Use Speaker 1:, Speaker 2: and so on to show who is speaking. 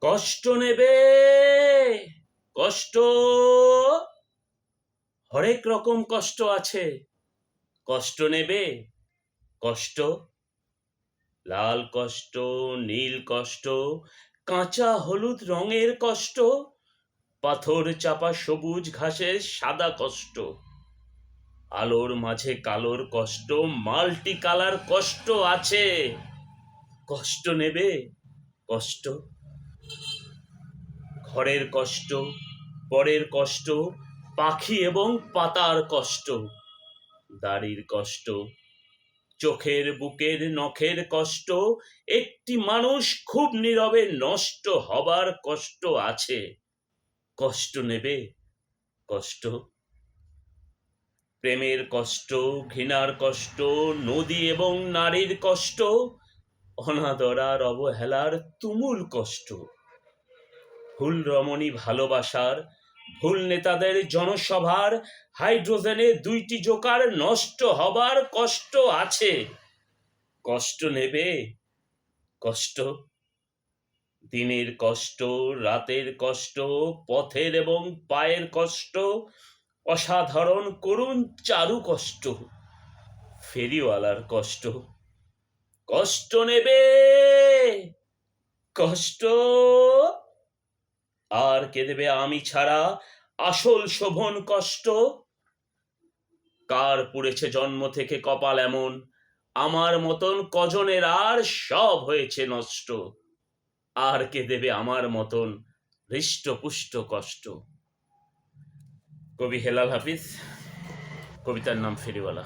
Speaker 1: কষ্ট নেবে কষ্ট, হরেক রকম কষ্ট আছে। কষ্ট নেবে কষ্ট, লাল কষ্ট, নীল কষ্ট, কাঁচা হলুদ রঙের কষ্ট, পাথর চাপা সবুজ ঘাসের সাদা কষ্ট, আলোর মাঝে কালোর কষ্ট, মাল্টি কালার কষ্ট আছে। কষ্ট নেবে কষ্ট, ঘরের কষ্ট, পরের কষ্ট, পাখি এবং পাতার কষ্ট, দাড়ির কষ্ট, চোখের বুকের নখের কষ্ট, একটি মানুষ খুব নীরবে নষ্ট হবার কষ্ট আছে। কষ্ট নেবে কষ্ট, প্রেমের কষ্ট, ঘৃণার কষ্ট, নদী এবং নারীর কষ্ট, অনাদরার অবহেলার তুমুল কষ্ট, ভুল রমণী ভালোবাসার, ভুল নেতাদের জনসভার, হাইড্রোজেনে 2টি জোকার নষ্ট হবার কষ্ট আছে। কষ্ট নেবে কষ্ট, দিনের কষ্ট, রাতের কষ্ট, পথের এবং পায়ের কষ্ট, অসাধারণ করুণ চারু কষ্ট, ফেরিওয়ালার কষ্ট। কষ্ট নেবে কষ্ট, আর কে দেবে আমি ছাড়া আসল শোভন কষ্ট? কার পুড়েছে জন্ম থেকে কপাল এমন, আমার মতন কজনের আর সব হয়েছে নষ্ট? আর কে দেবে আমার মতন হৃষ্টপুষ্ট কষ্ট? কবি হেলাল হাফিজ, কবিতার নাম ফেরিওয়ালা।